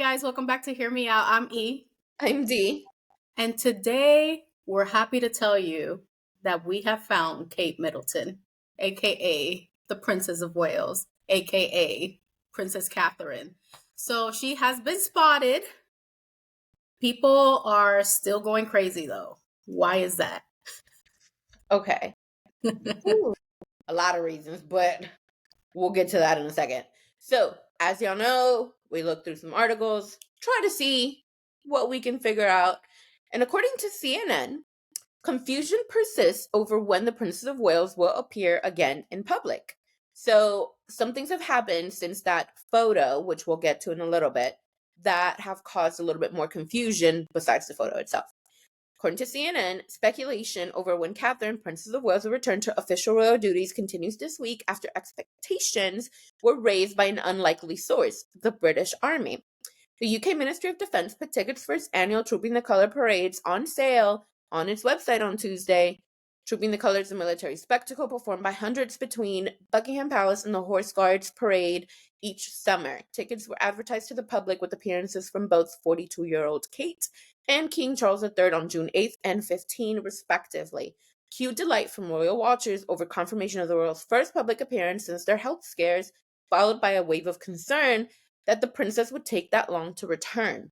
guys, welcome back to Hear Me Out. I'm E, I'm D. and today we're happy to tell you that we have found Kate Middleton, aka the Princess of Wales, aka Princess Catherine. So she has been spotted. People are still going crazy though. Why is that? Okay. Ooh, a lot of reasons, but we'll get to that in a second. So, as y'all know, we looked through some articles, try to see what we can figure out. And according to CNN, confusion persists over when the Princess of Wales will appear again in public. So, some things have happened since that photo, which we'll get to in a little bit, that have caused a little bit more confusion besides the photo itself. According to CNN, speculation over when Catherine, Princess of Wales, will return to official royal duties continues this week after expectations were raised by an unlikely source, the British Army. The UK Ministry of Defence put tickets for its annual Trooping the Colour parades on sale on its website on Tuesday. Trooping the Colours is a military spectacle performed by hundreds between Buckingham Palace and the Horse Guards Parade each summer. Tickets were advertised to the public with appearances from both 42-year-old Kate and King Charles III on June 8th and 15th, respectively. Cue delight from royal watchers over confirmation of the royals' first public appearance since their health scares, followed by a wave of concern that the princess would take that long to return.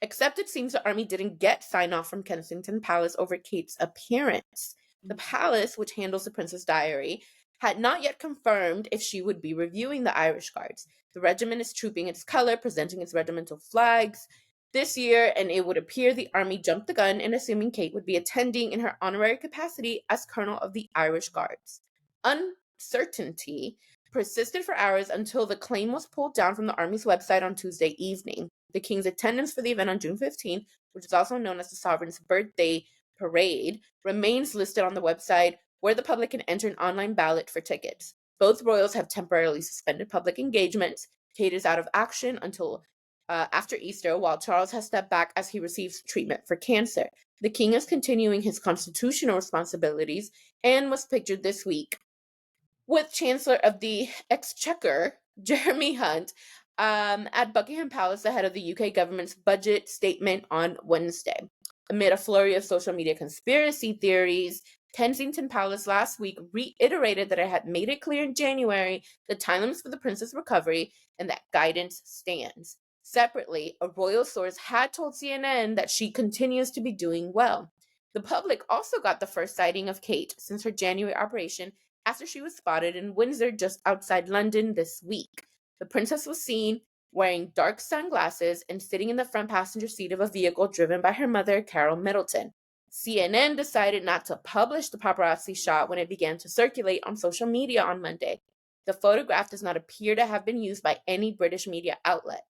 Except it seems the army didn't get sign-off from Kensington Palace over Kate's appearance. The palace, which handles the Princess Diary, had not yet confirmed if she would be reviewing the Irish Guards. The regiment is trooping its color, presenting its regimental flags this year, and it would appear the army jumped the gun in assuming Kate would be attending in her honorary capacity as Colonel of the Irish Guards. Uncertainty persisted for hours until the claim was pulled down from the Army's website on Tuesday evening. The King's attendance for the event on June 15th, which is also known as the Sovereign's Birthday Parade, remains listed on the website where the public can enter an online ballot for tickets. Both royals have temporarily suspended public engagements. Kate is out of action until after Easter, while Charles has stepped back as he receives treatment for cancer. The King is continuing his constitutional responsibilities and was pictured this week with Chancellor of the Exchequer, Jeremy Hunt, at Buckingham Palace ahead of the UK government's budget statement on Wednesday. Amid a flurry of social media conspiracy theories, Kensington Palace last week reiterated that it had made it clear in January the time limits for the princess' recovery and that guidance stands. Separately, a royal source had told CNN that she continues to be doing well. The public also got the first sighting of Kate since her January operation after she was spotted in Windsor just outside London this week. The princess was seen wearing dark sunglasses and sitting in the front passenger seat of a vehicle driven by her mother, Carol Middleton. CNN decided not to publish the paparazzi shot when it began to circulate on social media on Monday. The photograph does not appear to have been used by any British media outlet.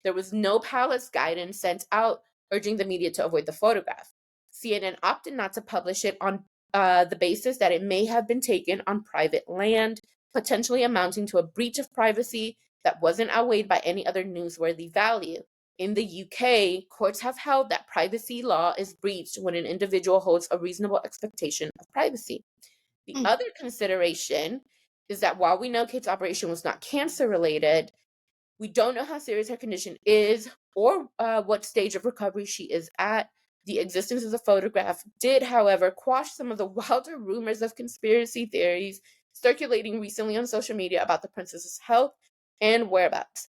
There was no palace guidance sent out urging the media to avoid the photograph. CNN opted not to publish it on the basis that it may have been taken on private land, potentially amounting to a breach of privacy that wasn't outweighed by any other newsworthy value. In the UK, courts have held that privacy law is breached when an individual holds a reasonable expectation of privacy. The other consideration is that while we know Kate's operation was not cancer-related, we don't know how serious her condition is or what stage of recovery she is at. The existence of the photograph did, however, quash some of the wilder rumors of conspiracy theories circulating recently on social media about the princess's health and whereabouts.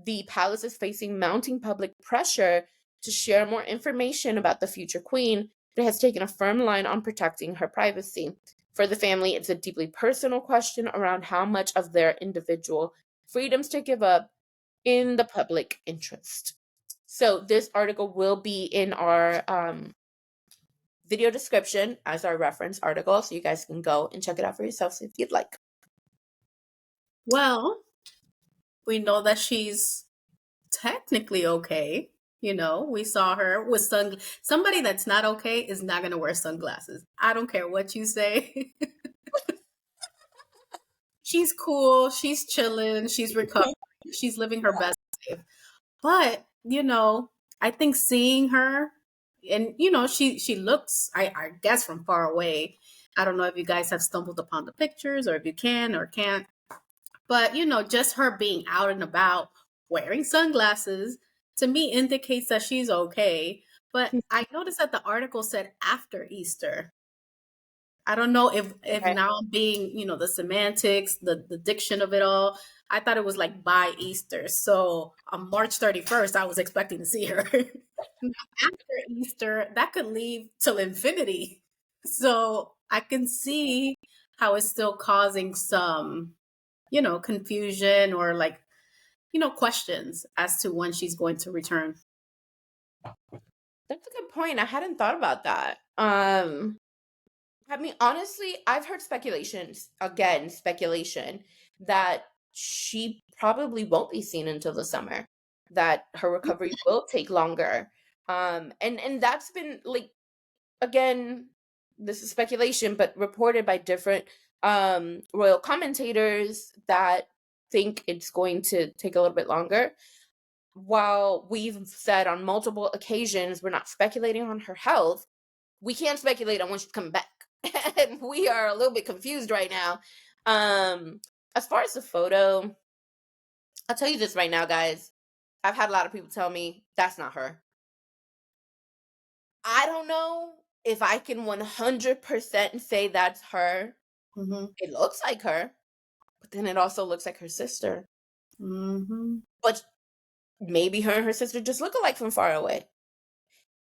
The palace is facing mounting public pressure to share more information about the future queen, but has taken a firm line on protecting her privacy. For the family, it's a deeply personal question around how much of their individual freedoms to give up in the public interest. So this article will be in our video description as our reference article, so you guys can go and check it out for yourselves if you'd like. Well, we know that she's technically okay. You know, we saw her with somebody that's not okay is not going to wear sunglasses. I don't care what you say. She's cool. She's chilling. She's recovering. She's living her best life. But, you know, I think seeing her and, you know, she looks, I guess from far away. I don't know if you guys have stumbled upon the pictures or if you can or can't. But, you know, just her being out and about wearing sunglasses to me indicates that she's okay. But I noticed that the article said after Easter. I don't know if Okay. now I'm being, the semantics, the diction of it all. I thought it was like by Easter. So on March 31st, I was expecting to see her. Now, after Easter, that could leave till infinity. So I can see how it's still causing some, confusion or like, questions as to when she's going to return. That's a good point. I hadn't thought about that. I mean, honestly, I've heard speculations, again, speculation, that she probably won't be seen until the summer, that her recovery will take longer. And that's been like, again, this is speculation, but reported by different royal commentators that think it's going to take a little bit longer. While we've said on multiple occasions we're not speculating on her health, we can't speculate on when she's coming back. And we are a little bit confused right now. As far as the photo, I'll tell you this right now, guys. I've had a lot of people tell me that's not her. I don't know if I can 100% say that's her. Mm-hmm. It looks like her, but then it also looks like her sister. Mm-hmm. But maybe her and her sister just look alike from far away.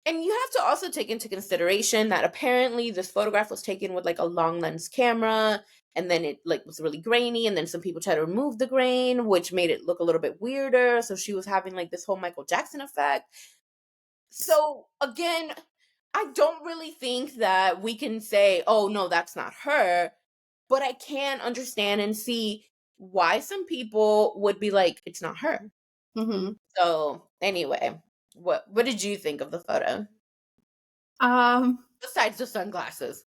And you have to also take into consideration that apparently this photograph was taken with like a long lens camera, and then it like was really grainy, and then some people tried to remove the grain, which made it look a little bit weirder. So she was having like this whole Michael Jackson effect. So again, I don't really think that we can say, oh no, that's not her, but I can understand and see why some people would be like, it's not her. Mm-hmm. So anyway, what did you think of the photo? Um, Besides the sunglasses.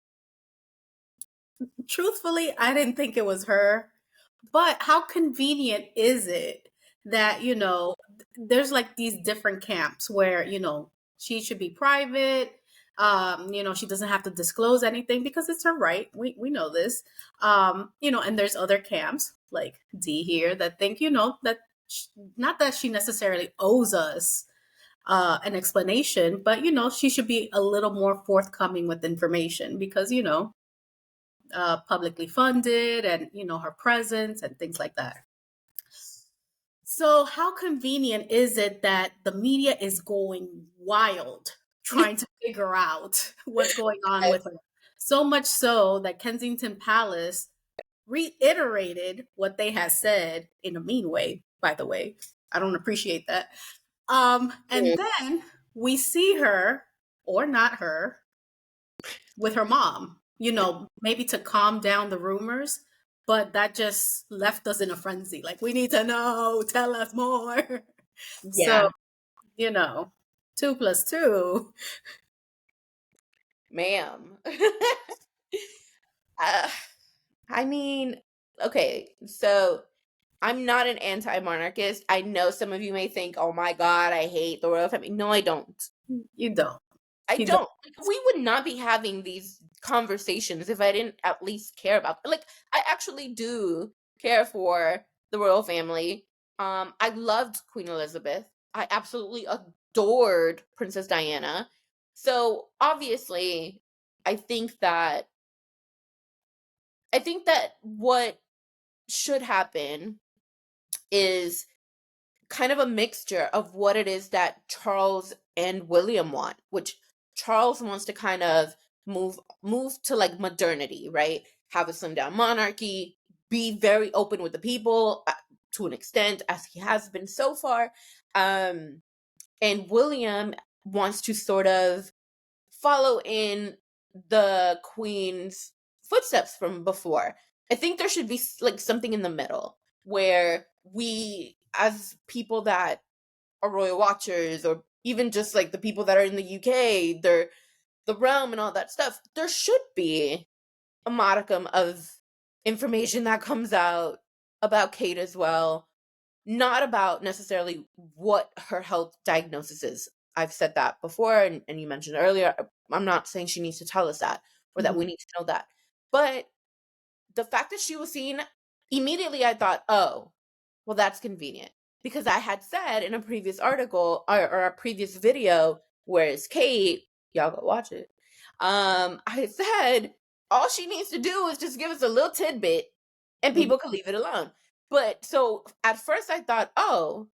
Truthfully, I didn't think it was her. But how convenient is it that, there's like these different camps where, she should be private. She doesn't have to disclose anything because it's her right. We know this. And there's other camps like D here that think, that not that she necessarily owes us an explanation, but, she should be a little more forthcoming with information because, publicly funded and her presence and things like that. So how convenient is it that the media is going wild trying to figure out what's going on with her? So much so that Kensington Palace reiterated what they had said in a mean way, by the way. I don't appreciate that. And then we see her, or not her, with her mom, maybe to calm down the rumors, but that just left us in a frenzy. Like, we need to know, tell us more. So, Yeah, you know, 2 plus 2. ma'am. uh, I mean, okay, so I'm not an anti-monarchist. I know some of you may think, oh my God, I hate the royal family. No, I don't. You don't. I You don't. don't. Like, we would not be having these conversations if I didn't at least care about. Like, I actually do care for the royal family. I loved Queen Elizabeth. I absolutely adored Princess Diana. So obviously, I think that what should happen is kind of a mixture of what it is that Charles and William want, which Charles wants to kind of move to like modernity, right? Have a slimmed down monarchy, be very open with the people to an extent as he has been so far. And William wants to sort of follow in the queen's footsteps from before. I think there should be like something in the middle where we, as people that are royal watchers, or even just like the people that are in the UK, they're the realm and all that stuff, there should be a modicum of information that comes out about Kate as well, not about necessarily what her health diagnosis is. I've said that before, and you mentioned earlier. I'm not saying she needs to tell us that or that we need to know that. But the fact that she was seen, immediately I thought, oh, well, that's convenient. because I had said in a previous article or a previous video, where it's Kate, y'all go watch it. I said all she needs to do is just give us a little tidbit and Mhm. people can leave it alone. But so at first I thought, oh,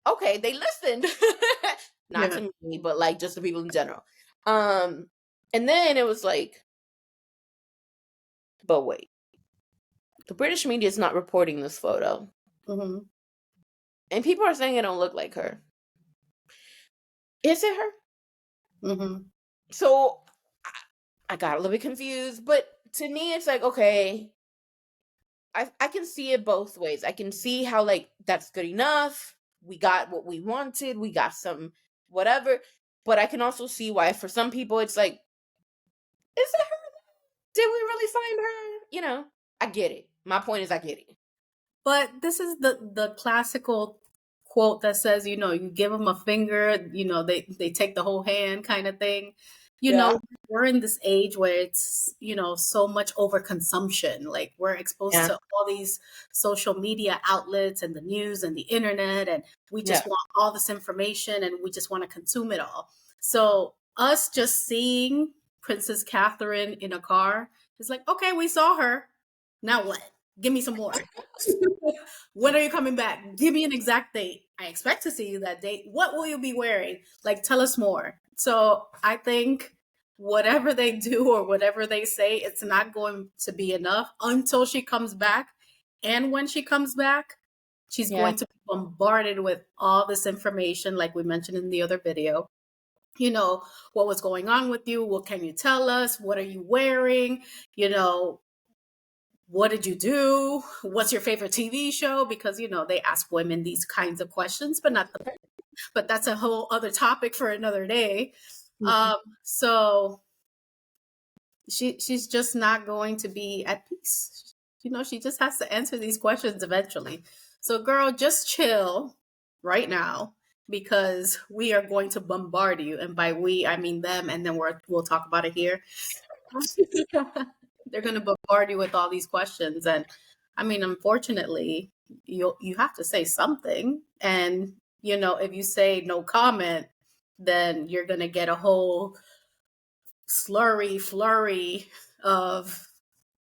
okay, they listened. Not Yeah. to me, but like just to people in general. And then it was like, but wait, the British media is not reporting this photo. Mhm. And people are saying it don't look like her. Is it her? Mhm. So I got a little bit confused, but to me it's like, okay, I can see it both ways. I can see how like that's good enough. We got what we wanted. We got some whatever. But I can also see why for some people it's like, is it her? Did we really find her? I get it. My point is I get it. But this is the classical quote that says, you give them a finger, they take the whole hand kind of thing. You Yeah. know, we're in this age where it's, so much overconsumption. Like we're exposed Yeah. to all these social media outlets and the news and the internet, and we Yeah. just want all this information and we just want to consume it all. So us just seeing Princess Catherine in a car is like, okay, we saw her. Now what? Give me some more. When are you coming back? Give me an exact date. I expect to see you that date. What will you be wearing? Like, tell us more. So I think whatever they do or whatever they say, it's not going to be enough until she comes back. And when she comes back, she's Yeah. going to be bombarded with all this information, like we mentioned in the other video. What was going on with you? What can you tell us? What are you wearing? You know, what did you do? What's your favorite TV show? Because they ask women these kinds of questions, but that's a whole other topic for another day. Mhm. So she's just not going to be at peace. She just has to answer these questions eventually. So girl, just chill right now because we are going to bombard you, and by we I mean them, and then we'll talk about it here. They're going to bombard you with all these questions, and I mean, unfortunately, you have to say something, and if you say no comment, then you're going to get a whole flurry of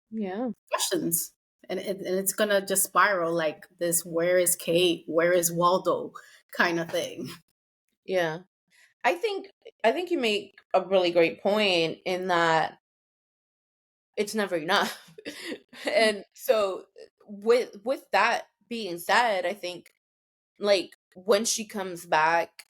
Yeah. questions, and it's going to just spiral like this: where is Kate, where is Waldo kind of thing. Yeah. I think I think you make a really great point in that it's never enough. And so with that being said, I think like when she comes back,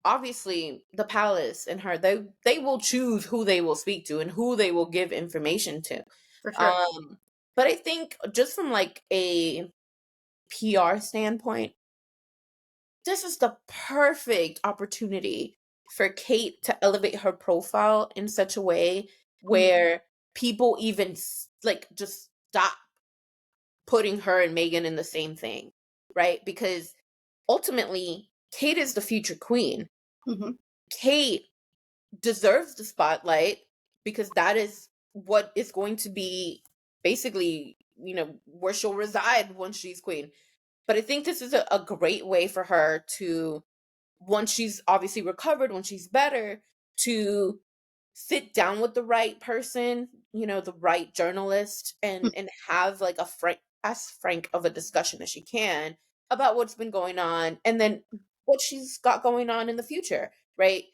obviously the palace and her, they will choose who they will speak to and who they will give information to. For sure. But I think just from like a PR standpoint, this is the perfect opportunity for Kate to elevate her profile in such a way Mhm. where people even like just stop putting her and Megan in the same thing, right? Because ultimately, Kate is the future queen. Mhm. Kate deserves the spotlight because that is what is going to be basically, where she'll reside once she's queen. But I think this is a great way for her to, once she's obviously recovered, when she's better, to sit down with the right person, the right journalist, and have like a frank of a discussion as she can about what's been going on and then what she's got going on in the future, right?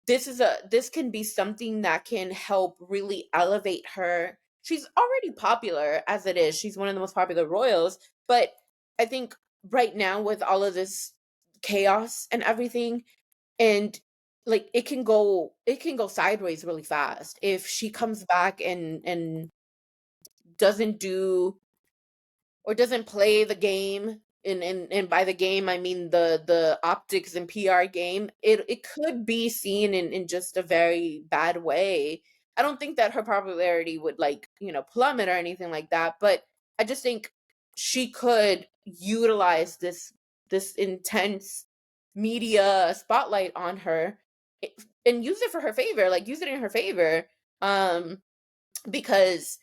This can be something that can help really elevate her. She's already popular as it is. She's one of the most popular royals, but I think right now with all of this chaos and everything, and like it can go sideways really fast if she comes back and doesn't do or doesn't play the game. And by the game I mean the optics and PR game. It could be seen in just a very bad way. I don't think that her popularity would like plummet or anything like that, but I just think she could utilize this intense media spotlight on her, i- and use it for her favor, like use it in her favor. um because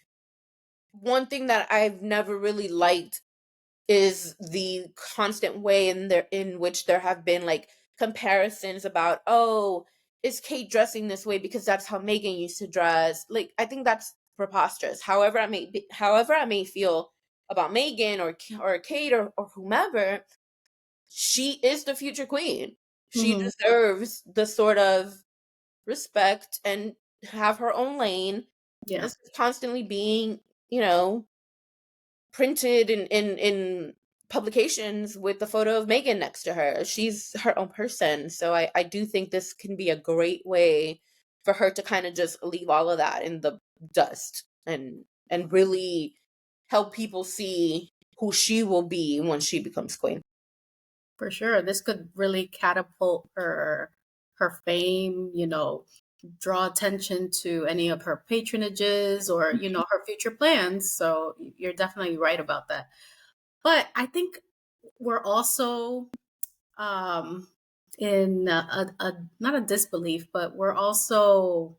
one thing that I've never really liked is the constant way in which there have been like comparisons about, oh, is Kate dressing this way because that's how Megan used to dress? Like, I think that's preposterous. However I may feel about Megan or Kate or whomever, she is the future queen. She Mm-hmm. deserves the sort of respect and have her own lane, Yeah, instead of constantly being, you know, printed in publications with the photo of Megan next to her. She's her own person. So I do think this can be a great way for her to kind of just leave all of that in the dust and really help people see who she will be when she becomes queen. for sure. This could really catapult her fame, draw attention to any of her patronages or, her future plans. So you're definitely right about that. But I think we're also um in a not a disbelief, but we're also,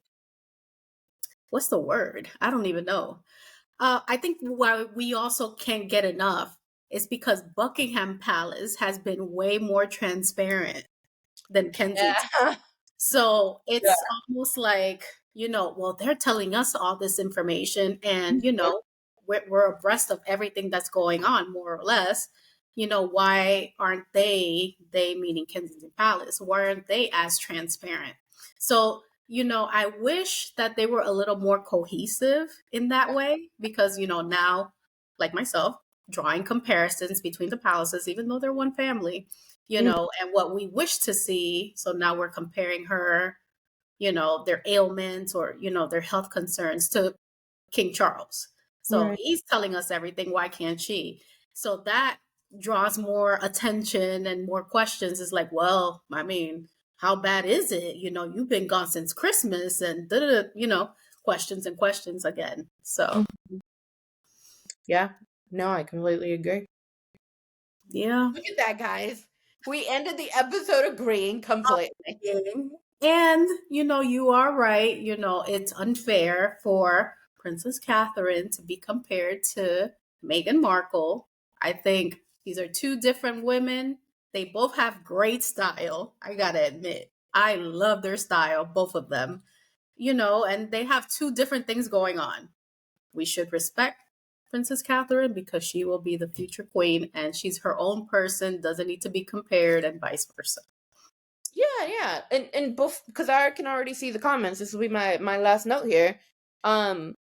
what's the word? I don't even know. I think why we also can't get enough is because Buckingham Palace has been way more transparent than Kensington. Yeah. So Yeah. it's almost like, well, they're telling us all this information and, we're abreast of everything that's going on, more or less. Why aren't they meaning Kensington Palace, why aren't they as transparent? So, I wish that they were a little more cohesive in that way because, now, like myself, drawing comparisons between the palaces, even though they're one family, Mhm. and what we wish to see. So now we're comparing her, their ailments or, their health concerns to King Charles. So Right. he's telling us everything. Why can't she? So that draws more attention and more questions. It's like, well, I mean, how bad is it? You've been gone since Christmas and da-da-da, questions and questions again. So Mhm. Yeah. No, I completely agree. yeah. Look at that, guys. We ended the episode agreeing completely. And, you are right. It's unfair for Princess Catherine to be compared to Meghan Markle. I think these are two different women. They both have great style. I gotta admit, I love their style, both of them, and they have two different things going on. We should respect Princess Catherine because she will be the future queen and she's her own person, doesn't need to be compared, and vice versa. Yeah, yeah. And both, because I can already see the comments. This will be my last note here. Um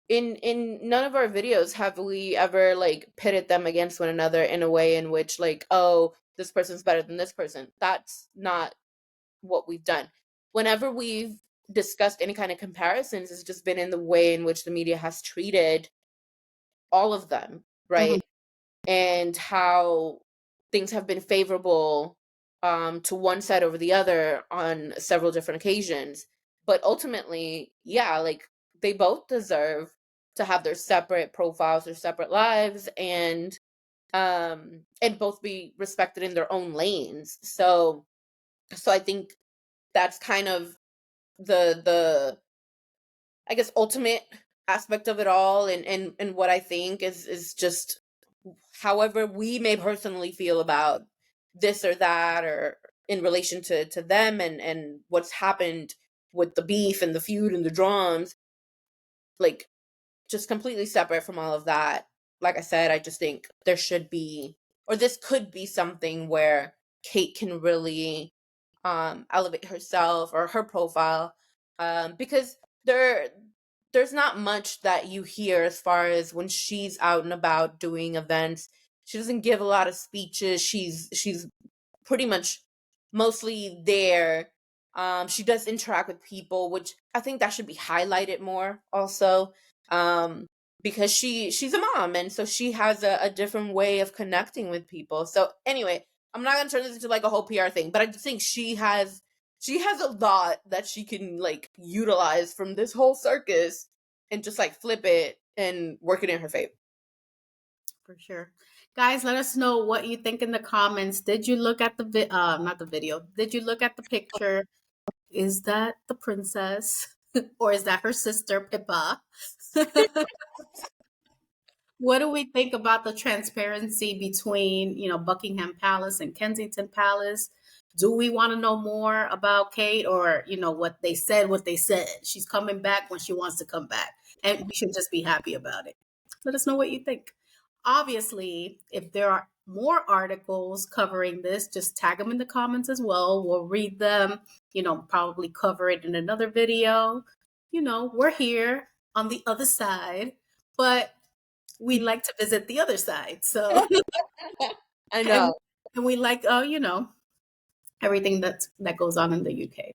in none of our videos have we ever like pitted them against one another in a way in which like, oh, this person's better than this person. That's not what we've done. Whenever we've discussed any kind of comparisons, it's just been in the way in which the media has treated all of them, Mhm. right? And how things have been favorable to one side over the other on several different occasions. But ultimately, yeah, like they both deserve to have their separate profiles, their separate lives, and both be respected in their own lanes. So I think that's kind of the I guess ultimate aspect of it all, and what I think is just however we may personally feel about this or that, or in relation to them and what's happened with the beef and the feud and the drums, like just completely separate from all of that. Like I said, I just think there should be, or this could be something where Kate can really elevate herself or her profile, because there there's not much that you hear as far as when she's out and about doing events. She doesn't give a lot of speeches. She's pretty much mostly there. She does interact with people, which I think that should be highlighted more also. Um, because she's a mom, and so she has a different way of connecting with people. So anyway, I'm not gonna turn this into like a whole PR thing, but I just think she has a lot that she can like utilize from this whole circus and just like flip it and work it in her favor. For sure. Guys, let us know what you think in the comments. Did you look at not the video. Did you look at the picture? Is that the princess or is that her sister Pippa? What do we think about the transparency between, Buckingham Palace and Kensington Palace? Do we want to know more about Kate, or, what they said, She's coming back when she wants to come back, and we should just be happy about it. Let us know what you think. Obviously, if there are more articles covering this, just tag them in the comments as well. We'll read them, probably cover it in another video. We're here on the other side, but we like to visit the other side. So, I and, know. and we like, everything that goes on in the UK.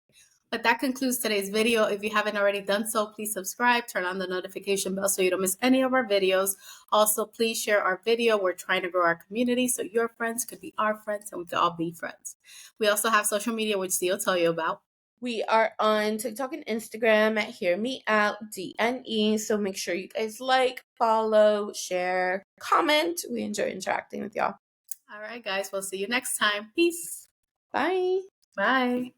But that concludes today's video. If you haven't already done so, please subscribe, turn on the notification bell so you don't miss any of our videos. Also, please share our video. We're trying to grow our community so your friends could be our friends and we could all be friends. We also have social media, which Steve will tell you about. We are on TikTok and Instagram at Hear Me Out DNE. So make sure you guys like, follow, share, comment. We enjoy interacting with y'all. All right, guys. We'll see you next time. Peace. Bye. Bye.